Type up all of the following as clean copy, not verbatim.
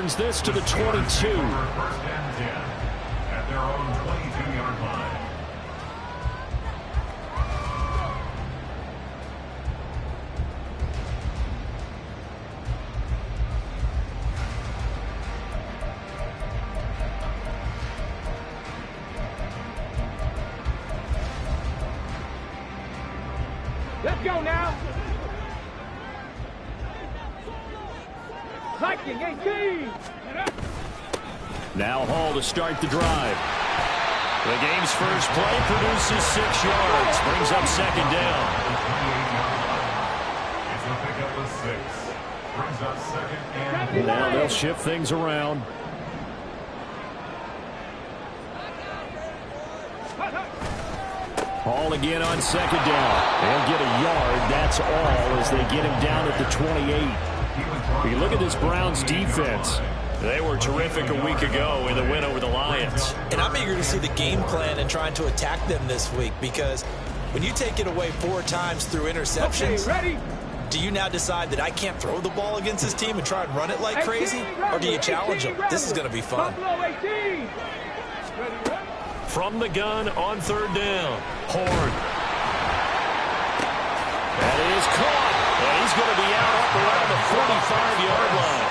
brings this to the 22. First and 10 at their own 22-yard line. Let's go now. Viking 18. Now Hall to start the drive. The game's first play produces 6 yards. Brings up second down. It's a pickup of 6. Brings up second and Now they'll shift things around. Hall again on second down. They'll get a yard. That's all as they get him down at the 28. You look at this Browns defense. They were terrific a week ago in the win over the Lions. And I'm eager to see the game plan and trying to attack them this week, because when you take it away 4 times through interceptions, ready? do you now decide that I can't throw the ball against this team and try and run it like crazy? Or do you challenge them? This is going to be fun. From the gun on third down. Horn. That is caught. And he's going to be out up around the 45-yard line.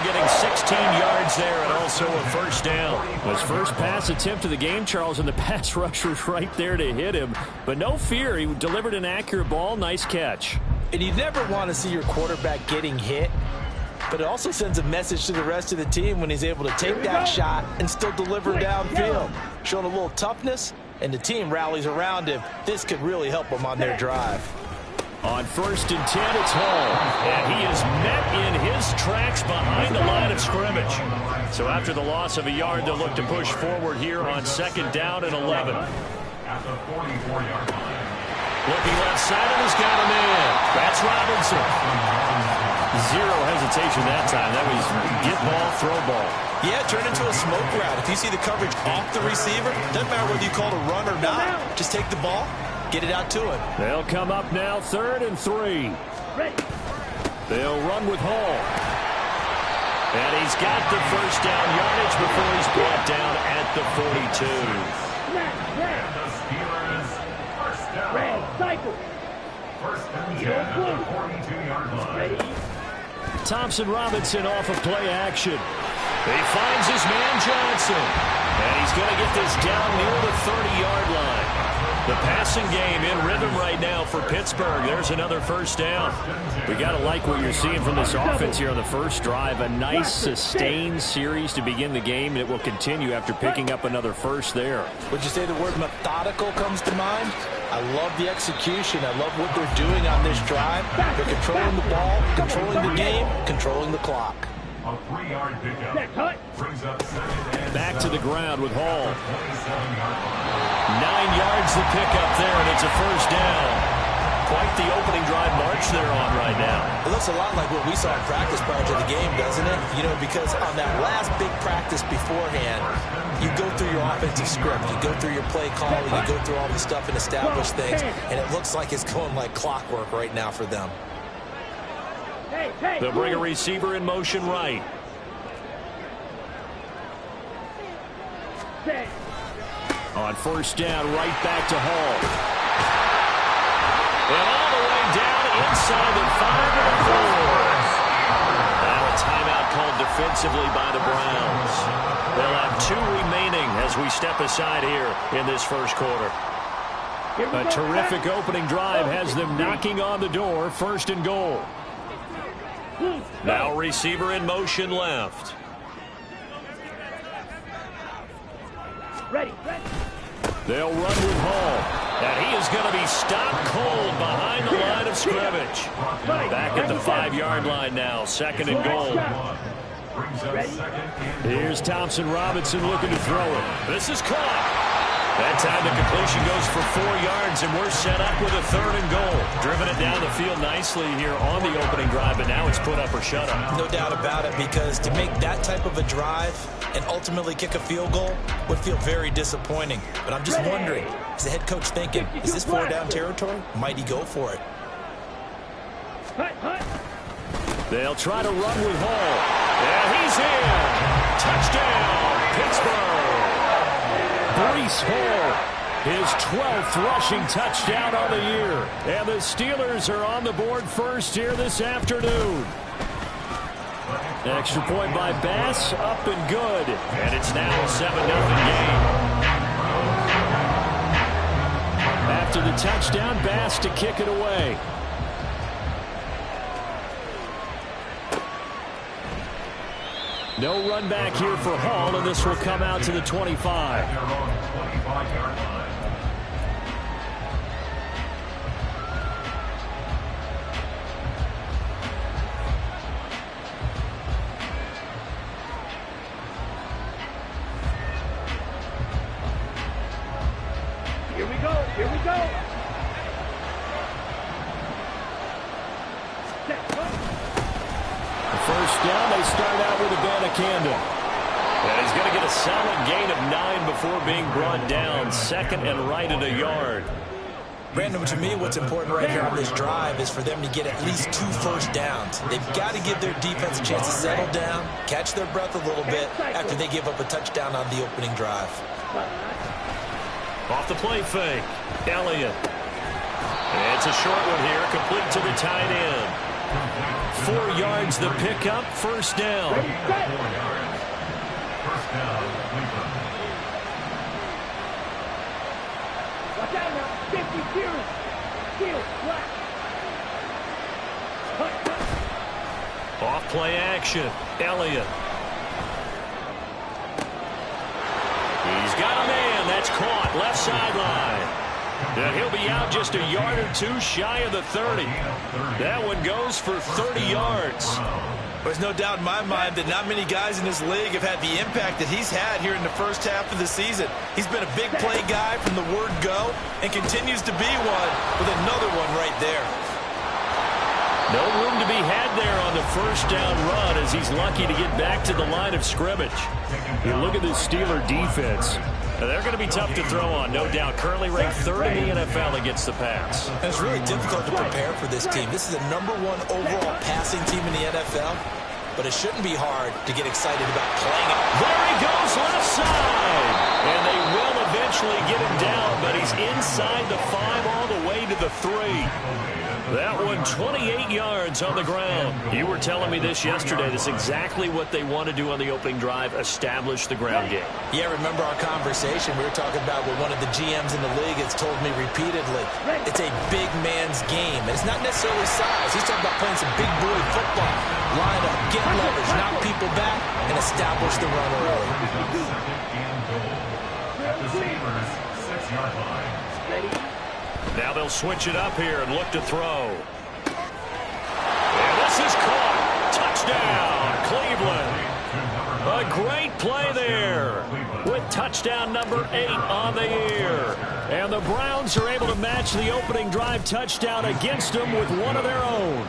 Getting 16 yards there and also a first down. His first pass attempt of the game, Charles, and the pass rusher's right there to hit him. But no fear, he delivered an accurate ball. Nice catch. And you never want to see your quarterback getting hit, but it also sends a message to the rest of the team when he's able to take that shot and still deliver downfield. Showing a little toughness, and the team rallies around him. This could really help them on their drive. On first and 10, it's Hall. And he is met in his tracks behind the line of scrimmage. So after the loss of a yard, they'll look to push forward here on second down and 11. at the 44-yard line. Looking left side, and he's got him in. That's Robinson. Zero hesitation that time. That was get ball, throw ball. Yeah, turn into a smoke route. If you see the coverage off the receiver, doesn't matter whether you call it a run or not. Just take the ball, get it out to him. They'll come up now, 3rd and 3. They'll run with Hall. And he's got the first down yardage before he's brought down at the 42. And the Steelers first down. First and 10 at the 42-yard line. Thompson Robinson off of play action. He finds his man Johnson. And he's going to get this down near the 30-yard line. The passing game in rhythm right now for Pittsburgh. There's another first down. We got to like what you're seeing from this offense here on the first drive. A nice sustained series to begin the game, and it will continue after picking up another first there. Would you say the word methodical comes to mind? I love the execution. I love what they're doing on this drive. They're controlling the ball, controlling the game, controlling the clock. A 3-yard pickup. Brings up second and Back to the ground with Hall. 27-yard line. 9 yards the pickup there, and it's a first down. Quite the opening drive march they're on right now. It looks a lot like what we saw in practice prior to the game, doesn't it? You know, because on that last big practice beforehand, you go through your offensive script, you go through your play calling, you go through all the stuff and establish things, and it looks like it's going like clockwork right now for them. They'll bring a receiver in motion right. On first down, right back to Hall. And all the way down inside the 5 and 4. Now a timeout called defensively by the Browns. They'll have 2 remaining as we step aside here in this first quarter. A terrific opening drive has them knocking on the door, 1st and goal. Now receiver in motion left. Ready. They'll run with Hall. And he is going to be stopped cold behind the line of scrimmage. Back at the 5-yard line now, 2nd and goal. Here's Thompson Robinson looking to throw it. This is caught. That time the completion goes for 4 yards, and we're set up with a 3rd and goal. Driven it down the field nicely here on the opening drive, but now it's put up or shut up. No doubt about it, because to make that type of a drive and ultimately kick a field goal would feel very disappointing. But I'm just wondering, is the head coach thinking, is this 4-down territory? Might he go for it? They'll try to run with Hall. And he's in. Touchdown, Pittsburgh. Breece Hall, his 12th rushing touchdown on the year. And the Steelers are on the board first here this afternoon. Extra point by Bass, up and good. And it's now a 7-0 game. After the touchdown, Bass to kick it away. No run back here for Hall, and this will come out to the 25. Here we go. Here we go. First down, they start out with Abanikanda. And he's going to get a solid gain of 9 before being brought down. 2nd and right at a yard. Brandon, to me, what's important right here on this drive is for them to get at least 2 first downs. They've got to give their defense a chance to settle down, catch their breath a little bit after they give up a touchdown on the opening drive. Off the play fake, Elliott. It's a short one here, complete to the tight end. 4 yards the pickup, first down. First down, Cleveland. Watch out now. 50 series. Seal, flat. Off play action, Elliott. He's got a man, that's caught, left sideline. And he'll be out just a yard or 2 shy of the 30. That one goes for 30 yards. There's no doubt in my mind that not many guys in this league have had the impact that he's had here in the first half of the season. He's been a big play guy from the word go and continues to be one with another one right there. No room to be had there on the first down run as he's lucky to get back to the line of scrimmage. You look at this Steeler defense. They're going to be tough to throw on, no doubt. Currently ranked 3rd in the NFL against the pass. And it's really difficult to prepare for this team. This is the #1 overall passing team in the NFL, but it shouldn't be hard to get excited about playing it. There he goes, left side. And they will eventually get him down, but he's inside the 5 all the way to the 3. That one 28 yards on the ground. You were telling me this yesterday. This is exactly what they want to do on the opening drive, establish the ground game. Yeah, remember our conversation? We were talking about what one of the GMs in the league has told me repeatedly. It's a big man's game. And it's not necessarily size. He's talking about playing some big boy football. Line up, get leverage, knock people back, and establish the run early. At the Steelers' 6-yard line. Now they'll switch it up here and look to throw. And this is caught. Touchdown, Cleveland. A great play there with touchdown number 8 on the year. And the Browns are able to match the opening drive touchdown against them with one of their own.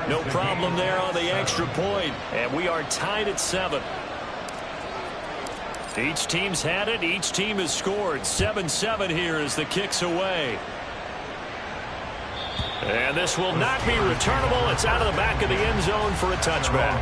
No problem there on the extra point. And we are tied at 7. Each team's had it. Each team has scored. 7-7 here as the kick's away. And this will not be returnable. It's out of the back of the end zone for a touchback.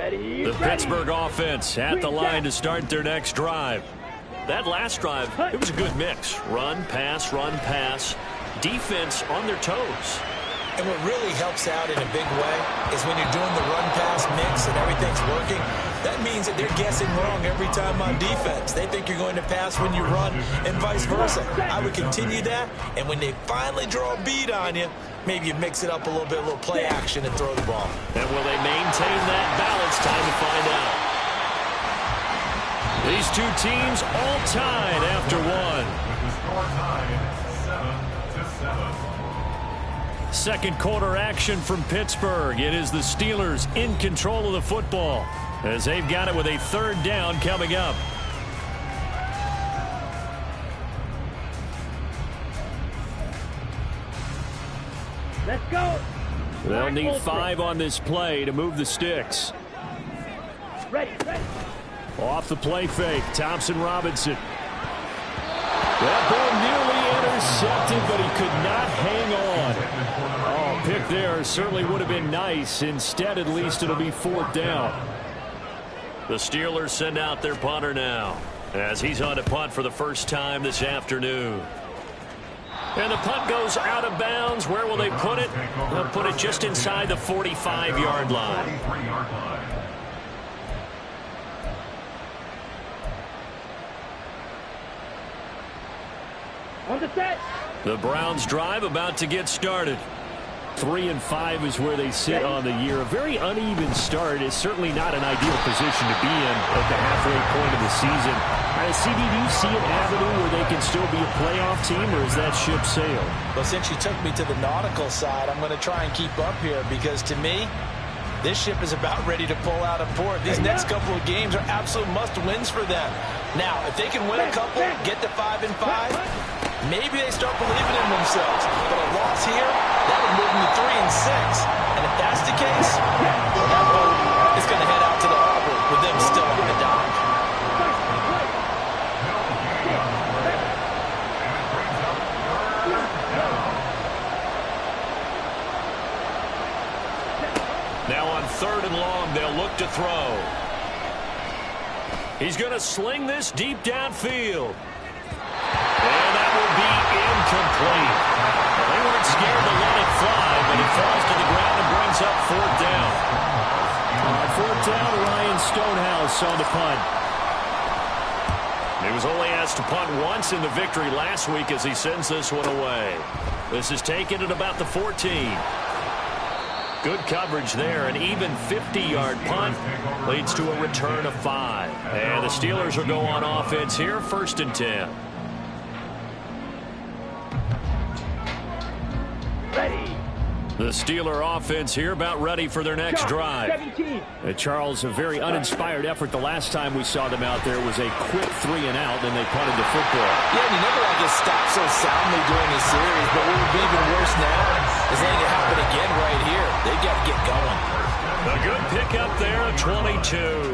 The Pittsburgh offense at the line to start their next drive. That last drive, it was a good mix. Run, pass, defense on their toes. And what really helps out in a big way is when you're doing the run-pass mix and everything's working, that means means that they're guessing wrong every time on defense. They think you're going to pass when you run and vice versa. I would continue that, and when they finally draw a bead on you, maybe you mix it up a little bit, a little play action, and throw the ball. And will they maintain that balance? Time to find out. These two teams all tied after one. With the score tied 7-7. Second quarter action from Pittsburgh. It is the Steelers in control of the football as they've got it with a third down coming up. Let's go. They'll need 5 on this play to move the sticks. Ready, ready. Off the play fake, Thompson Robinson. That ball nearly intercepted, but he could not hang on. Oh, pick there certainly would have been nice. Instead, at least it'll be 4th down. The Steelers send out their punter now as he's on to punt for the first time this afternoon. And the punt goes out of bounds. Where will they put it? They'll put it just inside the 45-yard line. 43-yard line. On the set. The Browns drive about to get started. 3-5 is where they sit on the year. A very uneven start is certainly not an ideal position to be in at the halfway point of the season. CD, do you see an avenue where they can still be a playoff team, or is that ship sailed? Well, since you took me to the nautical side, I'm going to try and keep up here because, to me, this ship is about ready to pull out of port. These next couple of games are absolute must-wins for them. Now, if they can win a couple, get to 5-5, maybe they start believing in themselves. But a loss here, that would move them to 3-6. And if that's the case, well, that boat is going to head out to the harbor with them still on the dock. Now on 3rd and long, they'll look to throw. He's going to sling this deep downfield. And that will be incomplete. Well, they weren't scared to let it fly, but it falls to the ground and brings up 4th down. 4th down, Ryan Stonehouse on the punt. He was only asked to punt once in the victory last week as he sends this one away. This is taken at about the 14. Good coverage there. An even 50-yard punt leads to a return of 5. And the Steelers will go on offense here, 1st and 10. Ready. The Steeler offense here about ready for their next drive. 17. Charles, a very uninspired effort. The last time we saw them out there was a quick 3 and out, and they punted the football. Yeah, and you never like get stopped so soundly during the series, but what would be even worse now is letting it happen again right here. They've got to get going. A good pickup there, 22.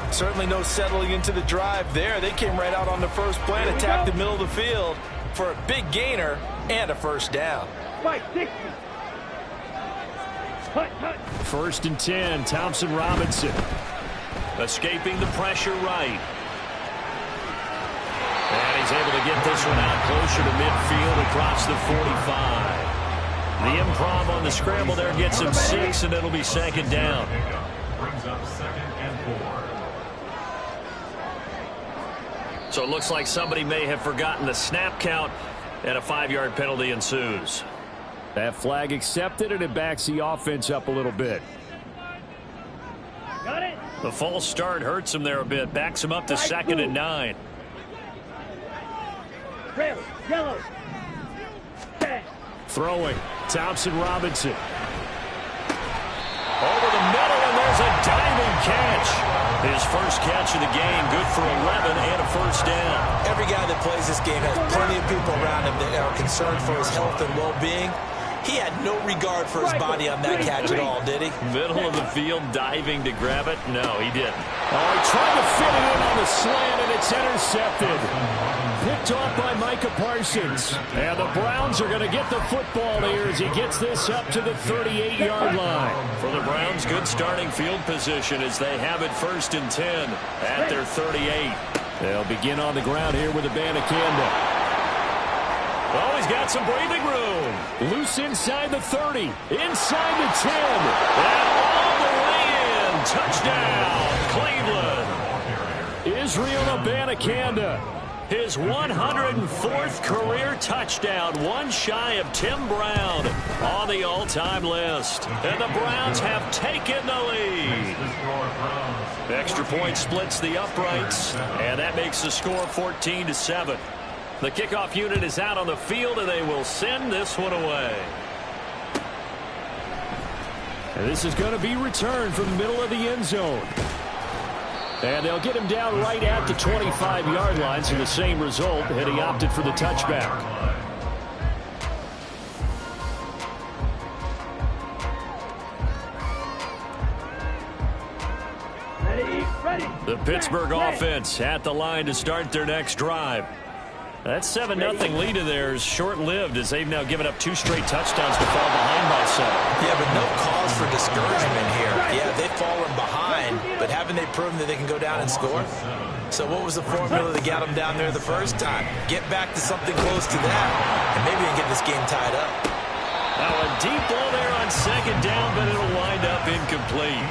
Certainly no settling into the drive there. They came right out on the first play and attacked the middle of the field for a big gainer and a 1st down. Spike 60. Hut, hut. 1st and 10, Thompson Robinson. Escaping the pressure right. And he's able to get this one out closer to midfield across the 45. The improv on the scramble there gets him 6, and it'll be 2nd down. Brings up 2nd and 4. So it looks like somebody may have forgotten the snap count, and a 5-yard penalty ensues. That flag accepted, and it backs the offense up a little bit. Got it. The false start hurts him there a bit. Backs him up to 2nd and 9. Red, yellow. Throwing. Thompson Robinson. Over the middle, and there's a diving catch. His first catch of the game, good for 11 and a 1st down. Every guy that plays this game has plenty of people around him that are concerned for his health and well-being. He had no regard for his body on that catch at all, did he? Middle of the field, diving to grab it? No, he didn't. Oh, he tried to fit it in on the slant, and it's intercepted. Picked off by Micah Parsons. And the Browns are going to get the football here as he gets this up to the 38-yard line. For the Browns, good starting field position as they have it 1st and 10 at their 38. They'll begin on the ground here with a Abanikanda. Oh, he's got some breathing room. Loose inside the 30. Inside the 10. And all the way in. Touchdown, Cleveland. Israel Abanikanda. His 104th career touchdown, one shy of Tim Brown on the all-time list. And the Browns have taken the lead. Extra point splits the uprights, and that makes the score 14-7. The kickoff unit is out on the field, and they will send this one away. And this is going to be returned from the middle of the end zone. And they'll get him down right at the 25-yard line, so the same result, and he opted for the touchback. Ready. The Pittsburgh offense at the line to start their next drive. That 7-0 lead of theirs short-lived as they've now given up 2 straight touchdowns to fall behind by 7. Yeah, but no cause for discouragement here. Yeah, they've fallen behind, but haven't they proven that they can go down and score? So what was the formula that got them down there the first time? Get back to something close to that, and maybe they can get this game tied up. Now a deep ball there on 2nd down, but it'll wind up incomplete.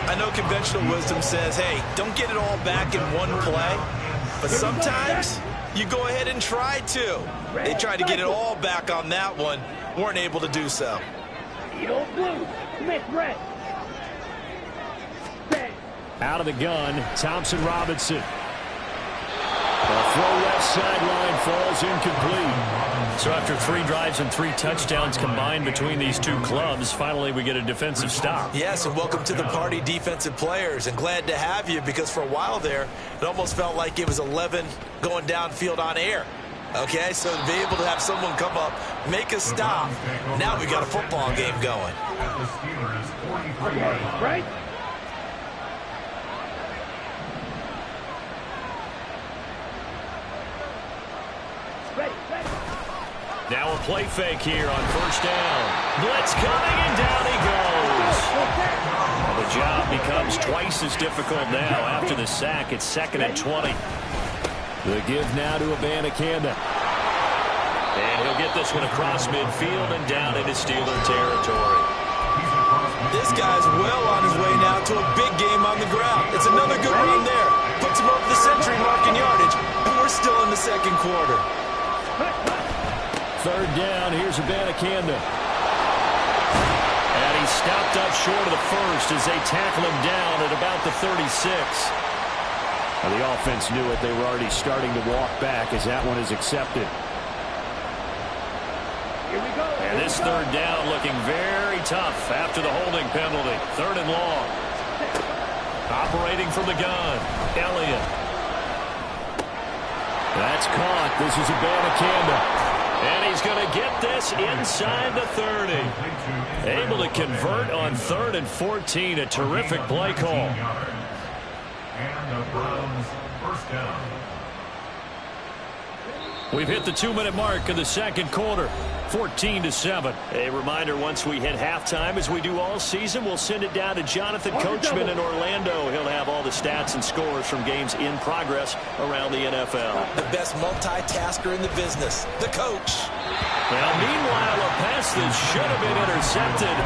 I know conventional wisdom says, hey, don't get it all back in one play, but sometimes you go ahead and try to. They tried to get it all back on that one, weren't able to do so. Out of the gun, Thompson Robinson. The throw left sideline falls incomplete. So after 3 drives and 3 touchdowns combined between these two clubs, finally we get a defensive stop. Yes, and welcome to the party, defensive players. And glad to have you, because for a while there, it almost felt like it was 11 going downfield on air. Okay, so to be able to have someone come up, make a stop, now we got a football game going. Right? Now a play fake here on 1st down. Blitz coming, and down he goes. Well, the job becomes twice as difficult now after the sack. It's 2nd and 20. The give now to Abanikanda. And he'll get this one across midfield and down into Steeler territory. This guy's well on his way now to a big game on the ground. It's another good run there. Puts him over the century mark in yardage, and we're still in the 2nd quarter. 3rd down, here's Abanikanda. And he's stopped up short of the 1st as they tackle him down at about the 36. Now the offense knew it. They were already starting to walk back as that one is accepted. Here we go. And this 3rd down looking very tough after the holding penalty. 3rd and long. Operating from the gun, Elliott. That's caught. This is Abanikanda. And he's going to get this inside the 30. Able to convert on 3rd and 14. A terrific play call. And the Browns first down. We've hit the 2-minute mark of the 2nd quarter. 14-7. A reminder, once we hit halftime, as we do all season, we'll send it down to Jonathan Coachman in Orlando. He'll have all the stats and scores from games in progress around the NFL. The best multitasker in the business, the coach. Now, meanwhile, a pass that should have been intercepted,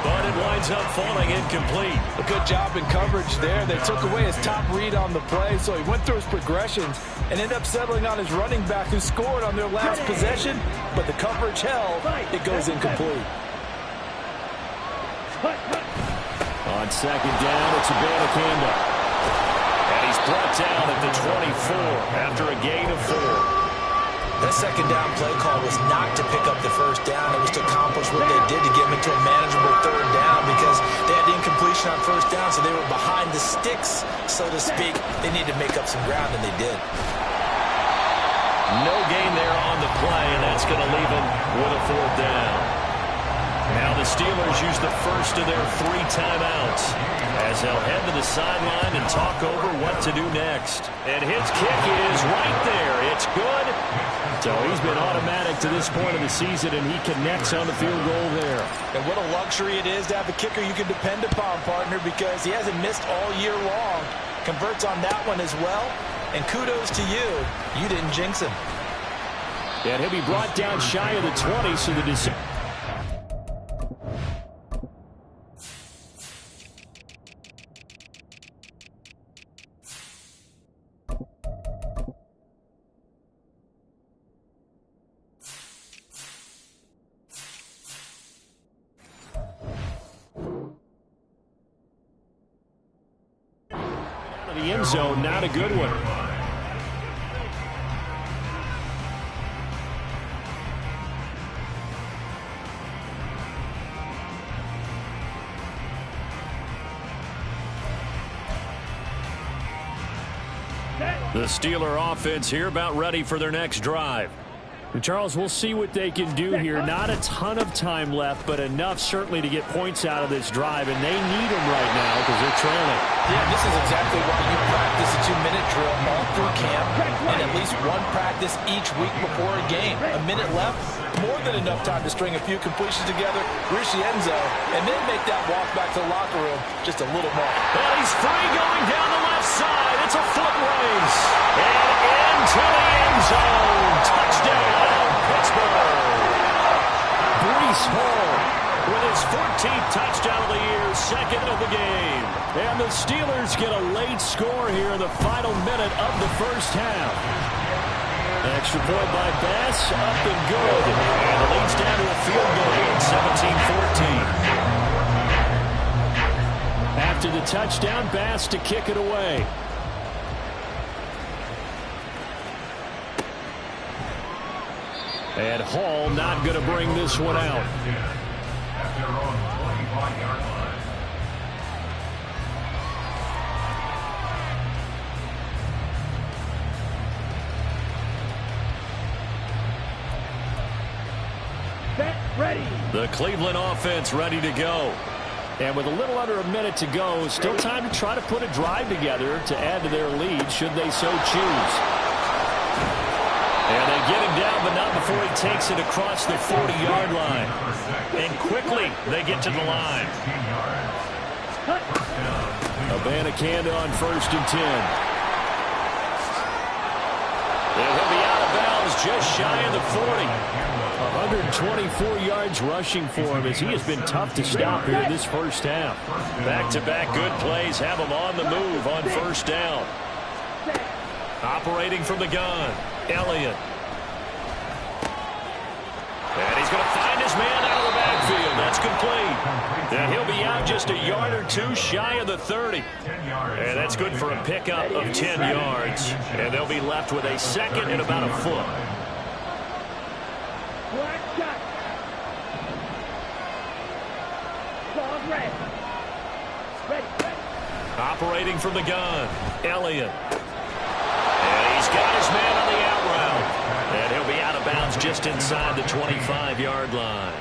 but it winds up falling incomplete. A good job in coverage there. They took away his top read on the play, so he went through his progressions and ended up settling on his running back who scored on their last possession, but the coverage held. It goes incomplete. On 2nd down, it's Abanikanda. And he's brought down at the 24 after a gain of 4. That 2nd down play call was not to pick up the 1st down. It was to accomplish what they did to get them into a manageable 3rd down, because they had incompletion on 1st down, so they were behind the sticks, so to speak. They needed to make up some ground, and they did. No gain there on the play, and that's going to leave them with a 4th down. Now the Steelers use the first of their 3 timeouts as they'll head to the sideline and talk over what to do next. And his kick is right there. It's good. So he's been automatic to this point of the season, and he connects on the field goal there. And what a luxury it is to have a kicker you can depend upon, partner, because he hasn't missed all year long. Converts on that one as well. And kudos to you. You didn't jinx him. And he'll be brought down shy of the 20, so the decision. The end zone, not a good one. The Steeler offense here about ready for their next drive. And Charles, we'll see what they can do here. Not a ton of time left, but enough certainly to get points out of this drive, and they need them right now because they're trailing. Yeah, this is exactly why you practice a 2-minute drill all through camp and at least one practice each week before a game. A minute left, more than enough time to string a few completions together, reach the end zone, and then make that walk back to the locker room just a little more. And he's free going down the left side. It's a foot race. And into the end zone. Touchdown, Pittsburgh. Breece Hall with his 14th touchdown of the year, second of the game. And the Steelers get a late score here in the final minute of the first half. Extra point by Bass, up and good. And it leads down to a field goal, 17-14. After the touchdown, Bass to kick it away. And Hall not going to bring this one out. At their own 25-yard line. Set, ready. The Cleveland offense ready to go. And with a little under a minute to go, still time to try to put a drive together to add to their lead should they so choose. And they get him down, but not before he takes it across the 40-yard line. And quickly, they get to the line. Abanikanda on 1st and 10. And he'll be out of bounds just shy of the 40. 124 yards rushing for him as he has been tough to stop here in this first half. Back-to-back good plays have him on the move on 1st down. Operating from the gun, Elliott. And he's going to find his man out of the backfield. That's complete. And he'll be out just a yard or two shy of the 30. And that's good for a pickup of 10 yards. And they'll be left with a second and about a foot. Black shot. Dog red. Ready. Operating from the gun, Elliott. And he's got his man on the out route. And he'll be out of bounds just inside the 25-yard line.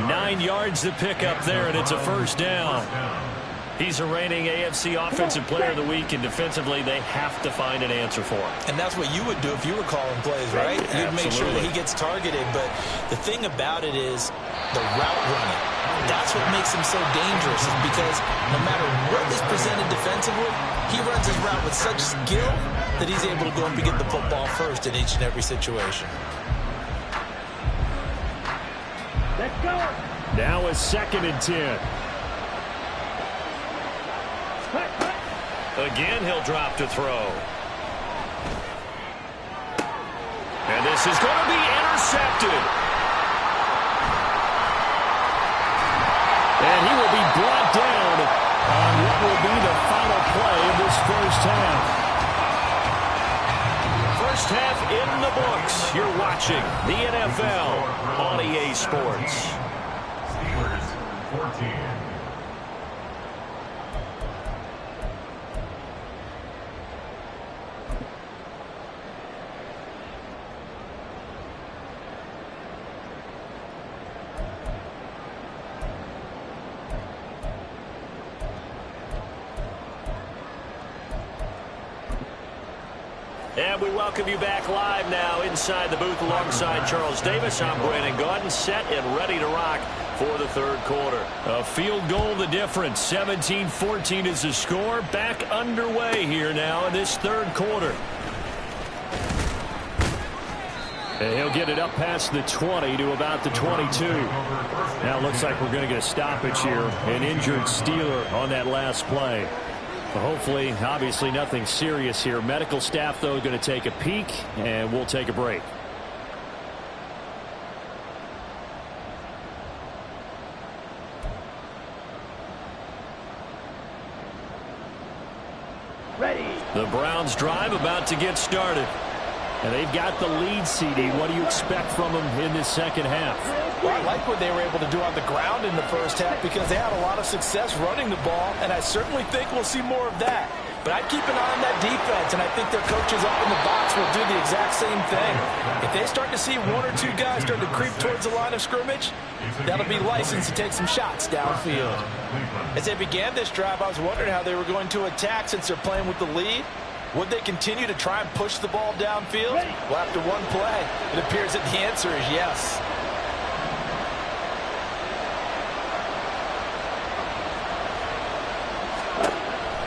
9 yards to pick up there, and it's a 1st down. He's a reigning AFC Offensive Player of the Week, and defensively, they have to find an answer for him. And that's what you would do if you were calling plays, right? You'd make sure that he gets targeted. But the thing about it is the route running. That's what makes him so dangerous, is because no matter what is presented defensively, he runs his route with such skill that he's able to go up and get the football first in each and every situation. Let's go. Now a 2nd and 10. Again, he'll drop to throw. And this is going to be intercepted. And he will be brought down on what will be the final play of this first half. First half in the books. You're watching the NFL on EA Sports. Steelers 14. And we welcome you back live now inside the booth alongside Charles Davis. I'm Brandon Gaudin, set and ready to rock for the 3rd quarter. A field goal the difference. 17-14 is the score. Back underway here now in this 3rd quarter. And he'll get it up past the 20 to about the 22. Now it looks like we're going to get a stoppage here. An injured Steeler on that last play. Hopefully, obviously nothing serious here. Medical staff, though, going to take a peek, and we'll take a break. Ready. The Browns drive about to get started. And they've got the lead, CD. What do you expect from them in this second half? Well, I like what they were able to do on the ground in the first half because they had a lot of success running the ball, and I certainly think we'll see more of that. But I'd keep an eye on that defense, and I think their coaches up in the box will do the exact same thing. If they start to see one or two guys start to creep towards the line of scrimmage, that'll be license to take some shots downfield. As they began this drive, I was wondering how they were going to attack since they're playing with the lead. Would they continue to try and push the ball downfield? Well, after one play, it appears that the answer is yes.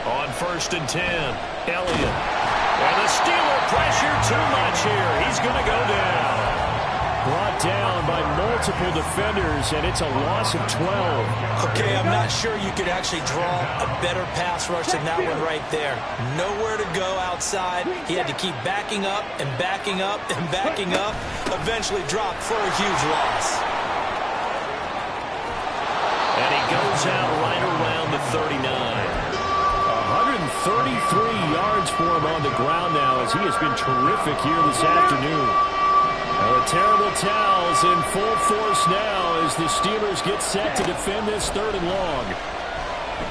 On 1st and 10, Elliott. And the Steeler pressure too much here. He's going to go down. Brought down by multiple defenders, and it's a loss of 12. Okay, I'm not sure you could actually draw a better pass rush than that one right there. Nowhere to go outside. He had to keep backing up and backing up and backing up. Eventually dropped for a huge loss. And he goes out right around the 39. 133 yards for him on the ground now as he has been terrific here this afternoon. Now the terrible towels in full force now as the Steelers get set to defend this 3rd and long.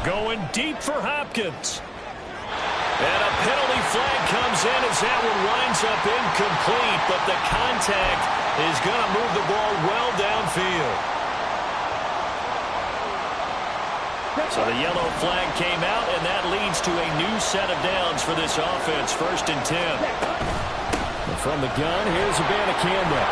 Going deep for Hopkins. And a penalty flag comes in as that one winds up incomplete, but the contact is going to move the ball well downfield. So the yellow flag came out, and that leads to a new set of downs for this offense. 1st and 10. From the gun, here's Abanikanda.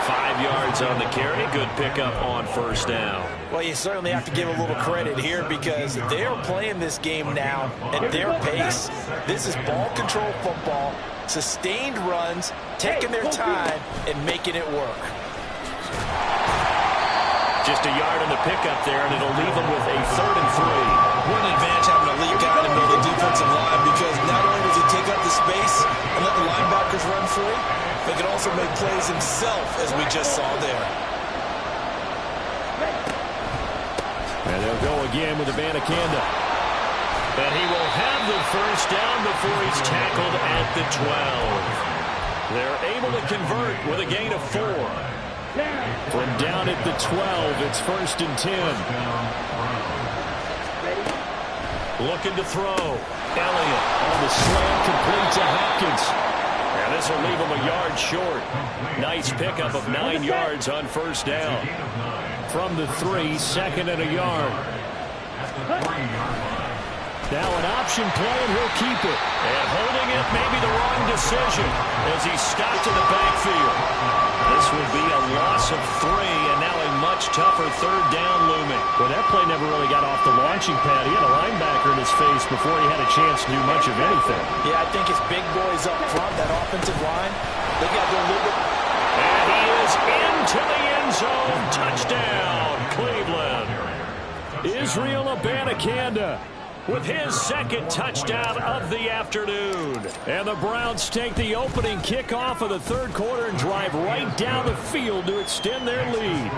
5 yards on the carry. Good pickup on 1st down. Well, you certainly have to give a little credit here because they are playing this game now at their pace. This is ball control football, sustained runs, taking their time, and making it work. Just a yard on the pickup there, and it'll leave them with a 3rd and 3. What an advantage having a lead guy in the middle of the defensive line because not only does he take up the space and let the linebackers run free, but he can also make plays himself, as we just saw there. And they'll go again with Abanikanda. And he will have the 1st down before he's tackled at the 12. They're able to convert with a gain of 4. From down at the 12, it's 1st and 10. Looking to throw. Elliott on the slant, complete to Hopkins. And this will leave him a yard short. Nice pickup of 9 yards on 1st down. From the 3, 2nd and a yard. Now an option play, and he'll keep it. And holding it may be the wrong decision as he's stopped in the backfield. This will be a loss of 3, and now a much tougher 3rd down looming. Well, that play never really got off the launching pad. He had a linebacker in his face before he had a chance to do much of anything. Yeah, I think his big boys up front, that offensive line, they got to go a little bit. And he is into the end zone. Touchdown, Cleveland. Israel Abanikanda with his 2nd touchdown of the afternoon. And the Browns take the opening kickoff of the 3rd quarter and drive right down the field to extend their lead.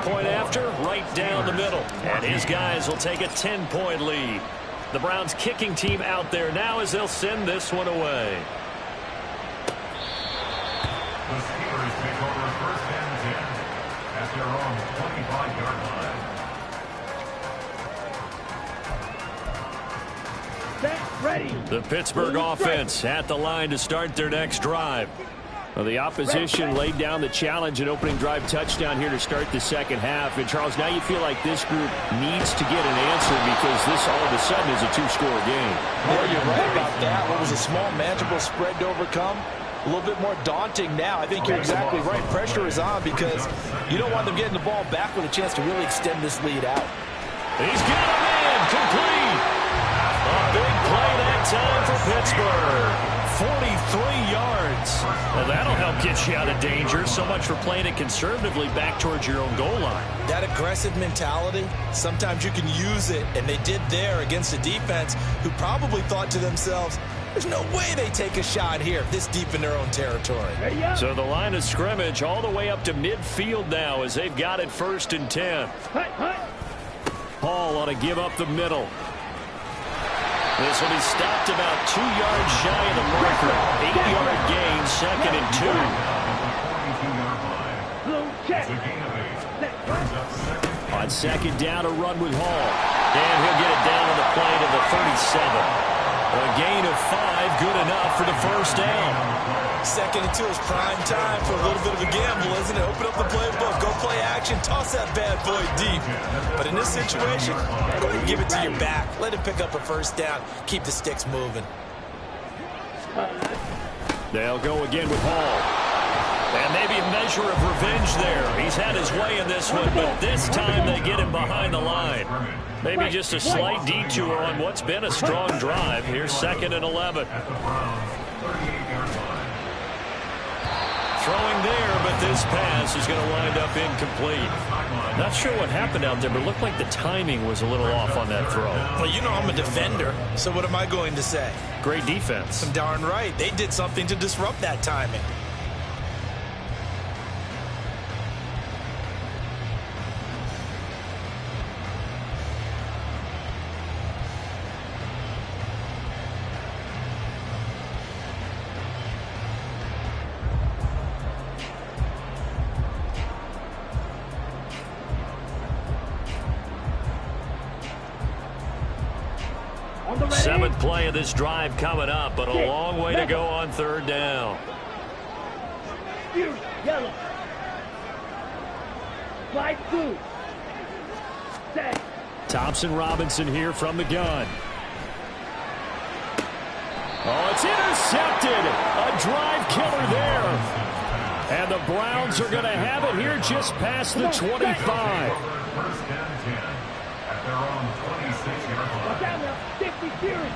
Point after, right down the middle. And his guys will take a 10-point lead. The Browns kicking team out there now as they'll send this one away. The Steelers take over 1st and 10 at their own 25-yard line. Ready. The Pittsburgh offense at the line to start their next drive. Well, the opposition laid down the challenge and opening drive touchdown here to start the 2nd half. And, Charles, now you feel like this group needs to get an answer because this all of a sudden is a 2-score game. Yeah, you're right about that. What was a small, manageable spread to overcome? A little bit more daunting now. I think you're exactly right. Pressure is on because you don't want them getting the ball back with a chance to really extend this lead out. He's got a man complete. A big play that time for Pittsburgh. 43 yards. Well, that'll help get you out of danger. So much for playing it conservatively back towards your own goal line. That aggressive mentality, sometimes you can use it, and they did there against a defense who probably thought to themselves, there's no way they take a shot here this deep in their own territory. So the line of scrimmage all the way up to midfield now as they've got it 1st and 10. Hall ought to give up the middle. This will be stopped about 2 yards shy of the marker. 8-yard gain, 2nd and 2. Blue check. On 2nd down, a run with Hall. And he'll get it down on the play to the 37. A gain of 5, good enough for the first down. 2nd and 2 is prime time for a little bit of a gamble, isn't it? Open up the playbook, go play action, toss that bad boy deep. But in this situation, go ahead and give it to your back. Let him pick up a first down. Keep the sticks moving. They'll go again with Hall. And maybe a measure of revenge there. He's had his way in this one, but this time they get him behind the line. Maybe just a slight detour on what's been a strong drive. Here's 2nd and 11. Throwing there, but this pass is going to wind up incomplete. Not sure what happened out there, but it looked like the timing was a little off on that throw. Well, you know I'm a defender, so what am I going to say? Great defense. Darn right. They did something to disrupt that timing. Seventh play of this drive coming up, but a long way to go on 3rd down. Yellow. Slide blue. Set. Thompson Robinson here from the gun. Oh, it's intercepted. A drive killer there. And the Browns are going to have it here just past the 25. First and 10 at their own 26-yard line. Watch out now. 50 series.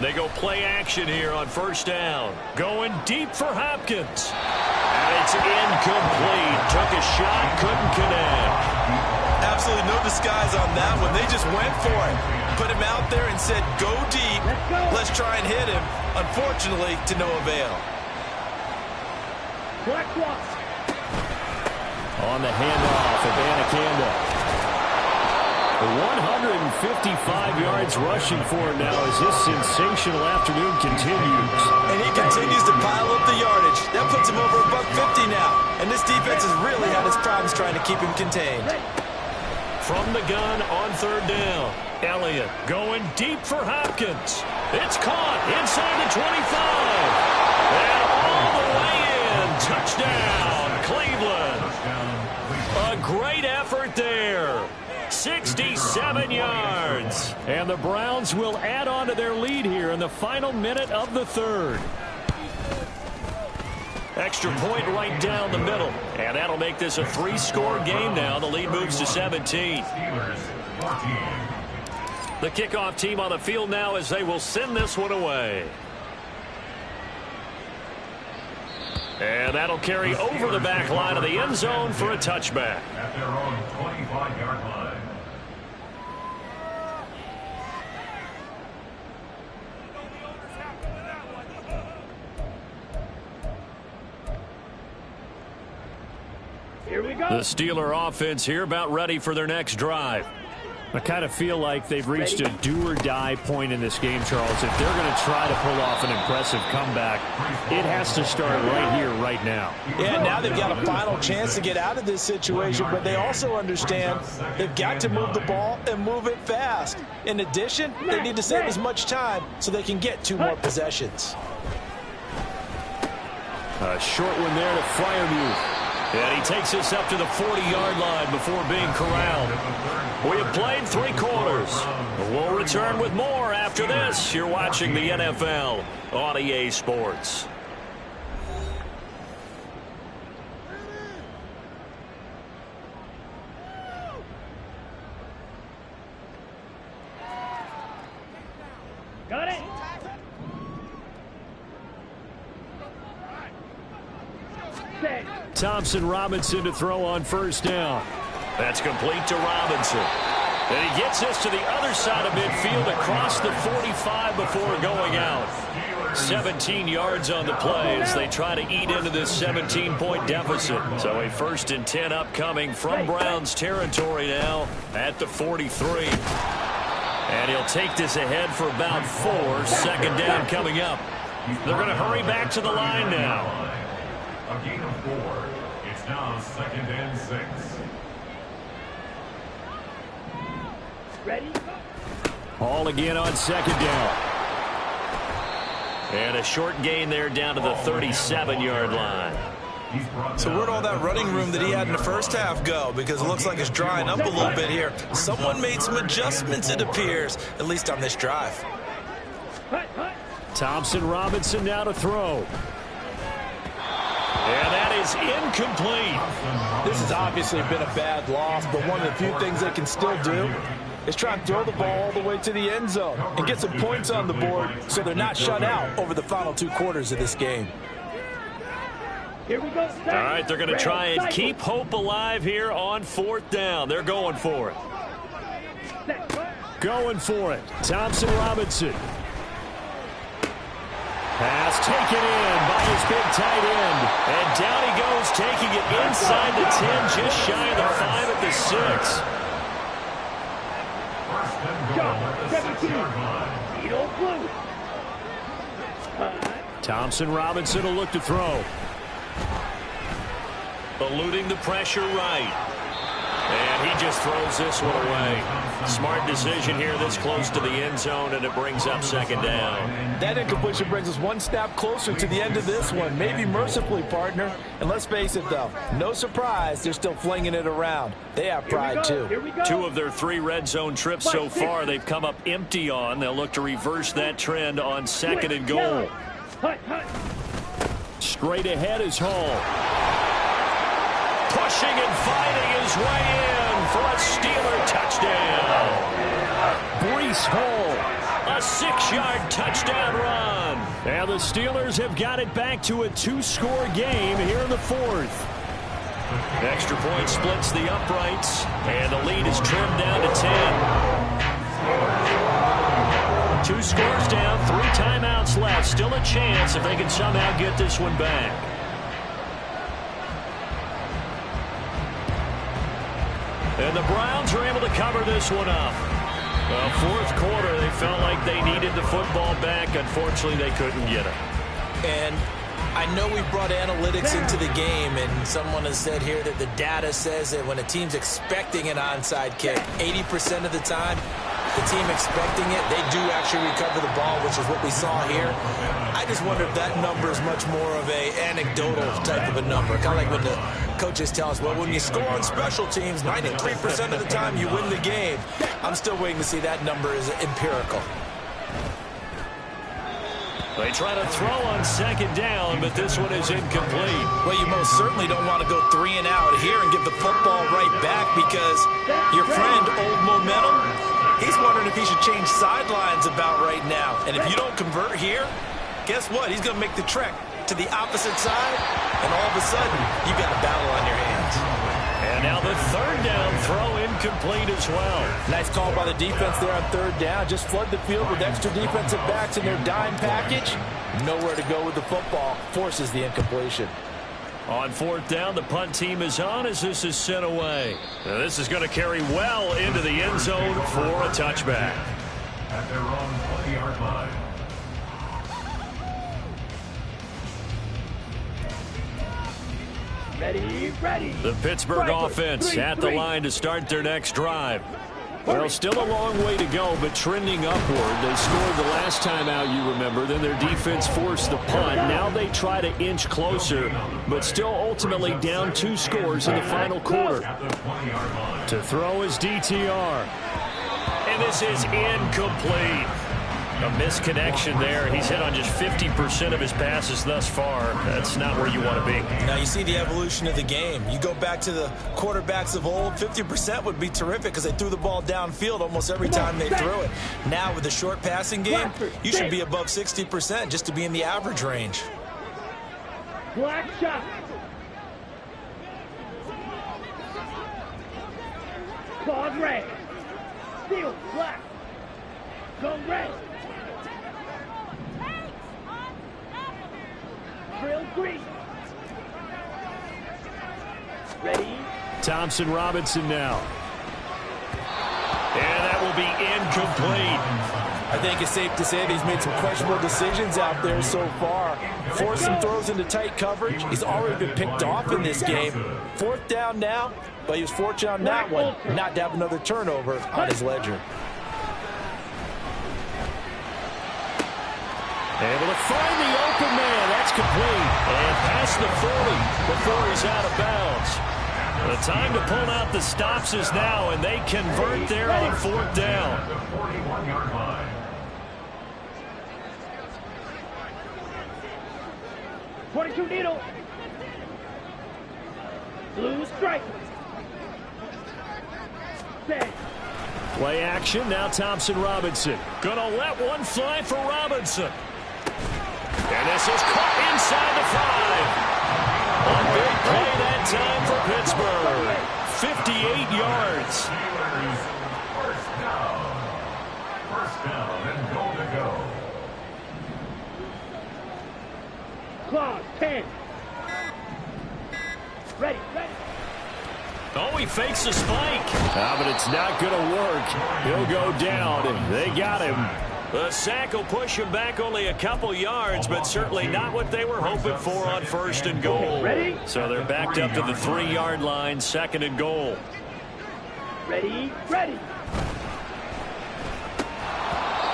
They go play action here on 1st down. Going deep for Hopkins. And it's incomplete. Took a shot, couldn't connect. Absolutely no disguise on that one. They just went for it. Put him out there and said, go deep. Let's try and hit him. Unfortunately, to no avail. Black walk. On the handoff of Anaconda. 155 yards rushing for him now as this sensational afternoon continues. And he continues to pile up the yardage. That puts him over $150 now. And this defense has really had its problems trying to keep him contained. From the gun on 3rd down. Elliott going deep for Hopkins. It's caught inside the 25. And all the way in. Touchdown, Cleveland. A great effort there. 67 yards. And the Browns will add on to their lead here in the final minute of the 3rd. Extra point right down the middle. And that'll make this a 3-score game now. The lead moves to 17. The kickoff team on the field now as they will send this one away. And that'll carry over the back line of the end zone for a touchback. At their own 25-yard line. Here we go. The Steeler offense here about ready for their next drive. I kind of feel like they've reached a do-or-die point in this game, Charles. If they're going to try to pull off an impressive comeback, it has to start right here, right now. Yeah, now they've got a final chance to get out of this situation, but they also understand they've got to move the ball and move it fast. In addition, they need to save as much time so they can get 2 more possessions. A short one there to Freiermuth. And he takes us up to the 40-yard line before being corralled. We have played 3 quarters. We'll return with more after this. You're watching the NFL on EA Sports. Got it. Set. Thompson Robinson to throw on 1st down. That's complete to Robinson. And he gets us to the other side of midfield across the 45 before going out. 17 yards on the play as they try to eat into this 17-point deficit. So a 1st and 10 upcoming from Browns territory now at the 43. And he'll take this ahead for about 4. Second down coming up. They're going to hurry back to the line now. A gain of 4. It's now 2nd and 6. Ready? Ball again on 2nd down. And a short gain there down to the 37-yard line. So where'd all that running room that he had in the first half go? Because it looks like it's drying up a little bit here. Someone made some adjustments, it appears, at least on this drive. Thompson Robinson now to throw. And that is incomplete. This has obviously been a bad loss, but one of the few things they can still do is try and throw the ball all the way to the end zone and get some points on the board so they're not shut out over the final 2 quarters of this game. Here we go. All right, they're going to try and keep hope alive here on 4th down. They're going for it. Going for it. Thompson Robinson. Pass taken in by his big tight end. And down he goes, taking it inside the 10, just shy of the 5 at the 6. Thompson Robinson will look to throw. Eluding the pressure right. And he just throws this one away. Smart decision here this close to the end zone, and it brings up 2nd down. That incompletion brings us 1 step closer to the end of this one. Maybe mercifully, partner. And let's face it, though, no surprise, they're still flinging it around. They have pride, too. 2 of their 3 red zone trips so far they've come up empty on. They'll look to reverse that trend on 2nd and goal. Straight ahead is Hall. Pushing and fighting his way in for a Steeler touchdown. Breece Hall, a 6-yard touchdown run. And the Steelers have got it back to a 2-score game here in the 4th. Extra point splits the uprights, and the lead is trimmed down to 10. 2 scores down, 3 timeouts left. Still a chance if they can somehow get this one back. And the Browns are able to cover this one up. Well, 4th quarter, they felt like they needed the football back. Unfortunately, they couldn't get it. And I know we brought analytics into the game, and someone has said here that the data says that when a team's expecting an onside kick, 80% of the time, the team expecting it, they do actually recover the ball, which is what we saw here. I just wonder if that number is much more of a anecdotal type of a number. Kind of like when the coaches tell us, well, when you score on special teams, 93% of the time you win the game. I'm still waiting to see that number is empirical. They try to throw on 2nd down, but this one is incomplete. Well, you most certainly don't want to go 3 and out here and give the football right back because your friend, Old Momentum, he's wondering if he should change sidelines about right now. And if you don't convert here, guess what? He's going to make the trek to the opposite side, and all of a sudden, you got a battle on your hands. And now the 3rd down throw incomplete as well. Nice call by the defense there on 3rd down. Just flood the field with extra defensive backs in their dime package. Nowhere to go with the football. Forces the incompletion. On 4th down, the punt team is on as this is sent away. Now, this is going to carry well into the end zone for a touchback. At their own 20-yard line. Ready. The Pittsburgh offense at the line to start their next drive. Well, still a long way to go, but trending upward. They scored the last time out, you remember. Then their defense forced the punt. Now they try to inch closer, but still ultimately down 2 scores in the final quarter. To throw is DTR. And this is incomplete. A misconnection there. He's hit on just 50% of his passes thus far. That's not where you want to be. Now you see the evolution of the game. You go back to the quarterbacks of old, 50% would be terrific because they threw the ball downfield almost every time they threw it. Now with the short passing game, you should be above 60% just to be in the average range. Black shot. Claws red. Steel black. Go red. Drill green. Ready. Thompson Robinson now. And that will be incomplete. I think it's safe to say that he's made some questionable decisions out there so far. Forced some throws into tight coverage. He's already been picked off in this game. 4th down now, but he was fortunate on that one not to have another turnover on his ledger. Able to find the open man. That's complete. And past the 40 before he's out of bounds. The time to pull out the stops is now, and they convert there on 4th down. 41-yard line. .22 needle. Blue stripe. Set. Play action. Now Thompson-Robinson. Gonna let one fly for Robinson. And this is caught inside the 5. A big play that time for Pittsburgh. 58 yards. Steelers, first down. First down and goal to go. Claws, 10. Ready. Oh, he fakes a spike. But it's not going to work. He'll go down. They got him. The sack will push him back only a couple yards, but certainly not what they were hoping for on 1st and goal. Ready? So they're backed up to the 3-yard line, 2nd and goal. Ready.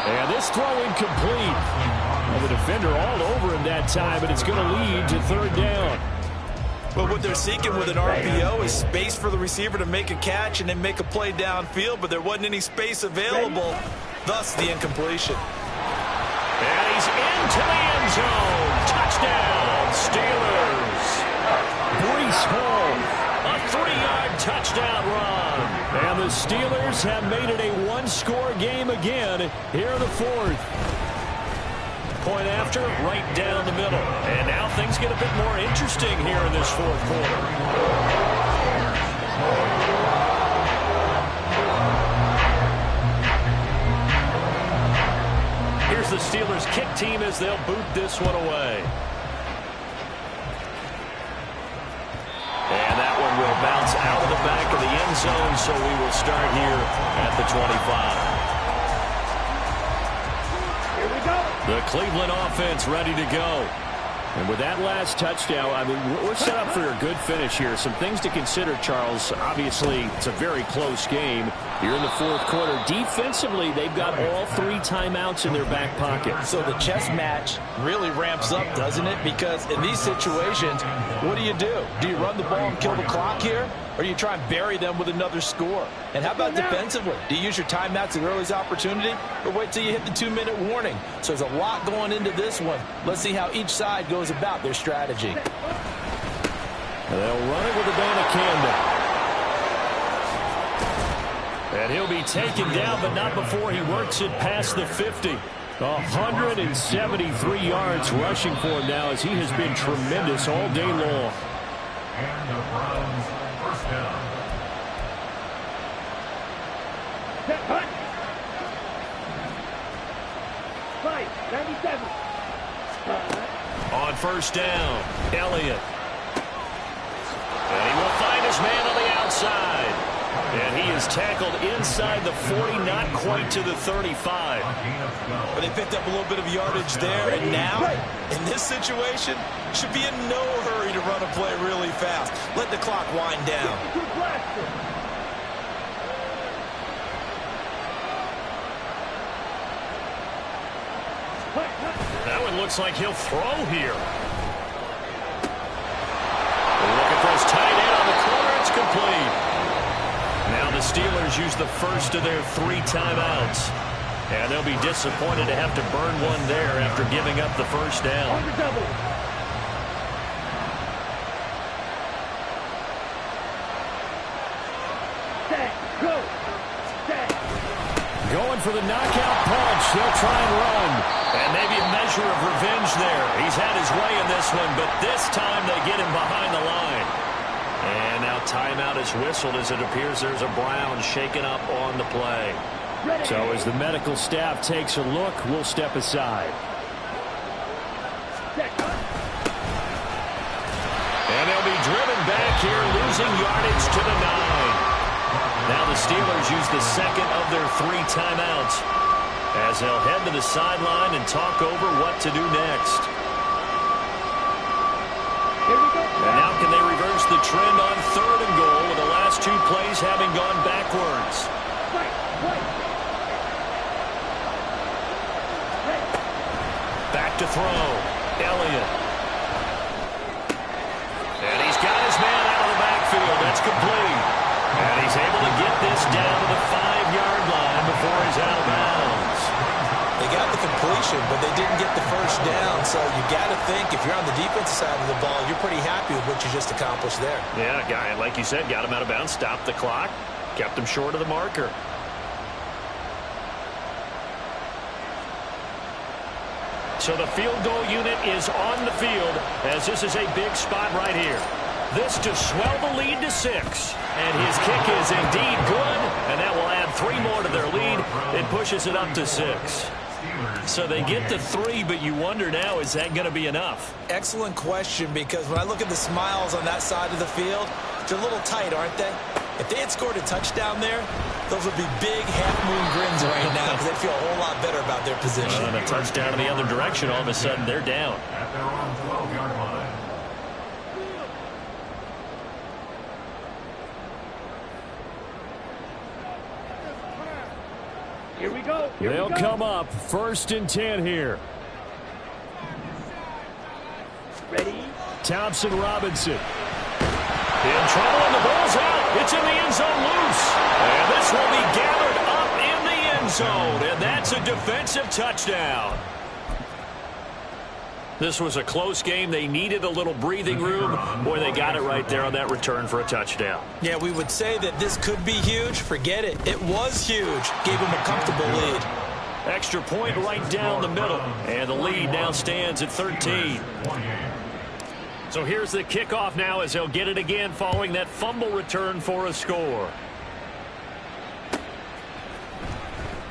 And this throw incomplete. Well, the defender all over him that time, but it's going to lead to 3rd down. But what they're seeking with an RPO is space for the receiver to make a catch and then make a play downfield, but there wasn't any space available, thus the incompletion. And he's into the end zone. Touchdown, Steelers. Breece Hall, a 3-yard touchdown run. And the Steelers have made it a 1-score game again here in the 4th. Point after, right down the middle. And now things get a bit more interesting here in this 4th quarter. Here's the Steelers kick team as they'll boot this one away. And that one will bounce out of the back of the end zone, so we will start here at the 25. The Cleveland offense ready to go. And with that last touchdown, I mean, we're set up for a good finish here. Some things to consider, Charles. Obviously, it's a very close game. Here in the 4th quarter, defensively, they've got all 3 timeouts in their back pocket. So the chess match really ramps up, doesn't it? Because in these situations, what do? Do you run the ball and kill the clock here? Or do you try and bury them with another score? And how about defensively? Do you use your timeouts at earliest opportunity? Or wait till you hit the 2-minute warning? So there's a lot going into this one. Let's see how each side goes about their strategy. And they'll run it with a Donna Camden. And he'll be taken down, but not before he works it past the 50. 173 yards rushing for him now, as he has been tremendous all day long. And the Browns, first down. Set, hut. 97. On 1st down, Elliott. And he will find his man on the outside. And he is tackled inside the 40, not quite to the 35. But they picked up a little bit of yardage there, and now, in this situation, should be in no hurry to run a play really fast. Let the clock wind down. That one looks like he'll throw here. Looking for his tight end on the corner. It's complete. Now the Steelers use the first of their 3 timeouts. And they'll be disappointed to have to burn one there after giving up the 1st down. Going for the knockout punch. They'll try and run. And maybe a measure of revenge there. He's had his way in this one, but this time they get him behind the line. And now timeout is whistled as it appears there's a Brown shaken up on the play. So as the medical staff takes a look, we'll step aside. And they'll be driven back here, losing yardage to the 9. Now the Steelers use the second of their 3 timeouts as they'll head to the sideline and talk over what to do next. Here we go. And now can they reverse the trend on 3rd and goal with the last 2 plays having gone backwards? Right. Back to throw. Elliott. And he's got his man out of the backfield. That's complete. And he's able to get this down to the 5-yard line before he's out of bounds. They got the completion, but they didn't get the first down. So you got to think, if you're on the defensive side of the ball, you're pretty happy with what you just accomplished there. Yeah, guy, like you said, got him out of bounds, stopped the clock, kept him short of the marker. So the field goal unit is on the field as this is a big spot right here. This to swell the lead to 6. And his kick is indeed good, and that will add 3 more to their lead. It pushes it up to 6. So they get to 3, but you wonder now, is that going to be enough? Excellent question, because when I look at the smiles on that side of the field, they're a little tight, aren't they? If they had scored a touchdown there, those would be big half-moon grins right now because they feel a whole lot better about their position. And a touchdown in the other direction, all of a sudden they're down. At their own 12-yard line. Here we go. They'll come up 1st and 10 here. Ready? Thompson Robinson. In trouble, and the ball's out. It's in the end zone loose. And this will be gathered up in the end zone. And that's a defensive touchdown. This was a close game. They needed a little breathing room. Boy, they got it right there on that return for a touchdown. Yeah, we would say that this could be huge. Forget it. It was huge. Gave them a comfortable lead. Extra point right down the middle. And the lead now stands at 13. So here's the kickoff now as they'll get it again following that fumble return for a score.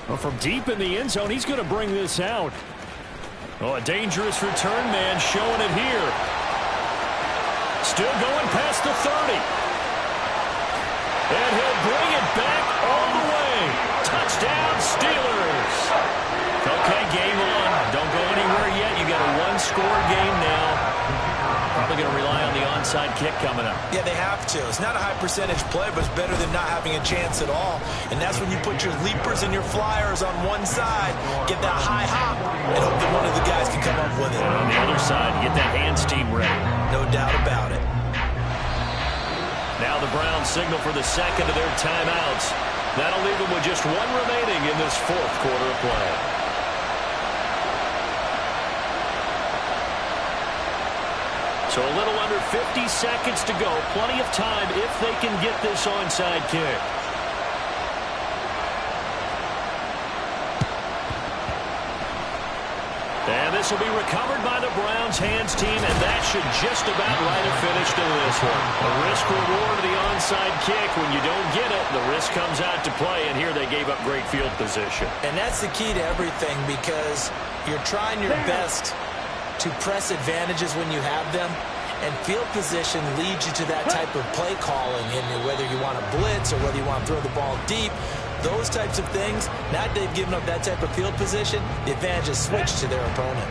Well, from deep in the end zone, he's going to bring this out. Oh, a dangerous return man showing it here. Still going past the 30. And he'll bring it back all the way. Touchdown, Steelers. Okay, game on. Don't go anywhere yet. You got a 1-score game now. Probably going to rely on the onside kick coming up. Yeah, they have to. It's not a high percentage play, but it's better than not having a chance at all. And that's when you put your leapers and your flyers on one side, get that high hop, and hope that one of the guys can come up with it. And on the other side, get that hands team ready. No doubt about it. Now the Browns signal for the second of their timeouts. That'll leave them with just 1 remaining in this 4th quarter of play. So a little under 50 seconds to go. Plenty of time if they can get this onside kick. And this will be recovered by the Browns hands team, and that should just about write a finish to this one. A risk reward of the onside kick. When you don't get it, the risk comes out to play, and here they gave up great field position. And that's the key to everything, because you're trying your best to press advantages when you have them, and field position leads you to that type of play calling, and whether you want to blitz or whether you want to throw the ball deep, those types of things. Now that they've given up that type of field position, the advantage is switched to their opponent.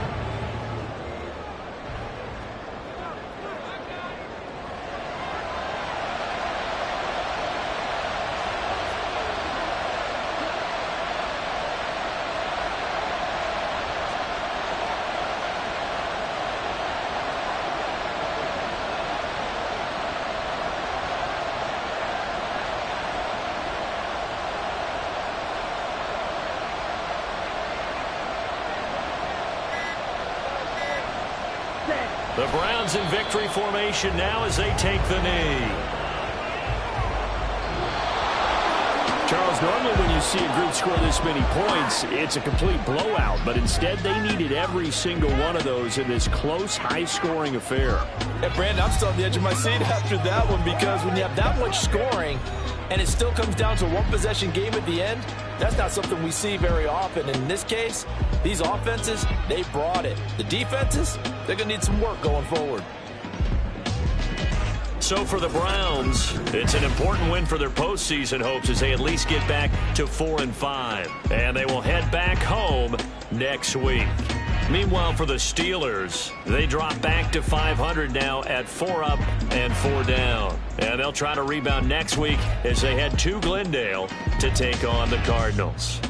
The Browns in victory formation now as they take the knee. Charles, normally when you see a group score this many points, it's a complete blowout. But instead, they needed every single one of those in this close, high-scoring affair. Yeah, Brandon, I'm still on the edge of my seat after that one, because when you have that much scoring and it still comes down to a one-possession game at the end, that's not something we see very often. In this case, these offenses, they brought it. The defenses, they're going to need some work going forward. So So for the Browns, it's an important win for their postseason hopes as they at least get back to 4-5. And they will head back home next week. Meanwhile, for the Steelers, they drop back to 500 now at 4 up and 4 down. And they'll try to rebound next week as they head to Glendale to take on the Cardinals.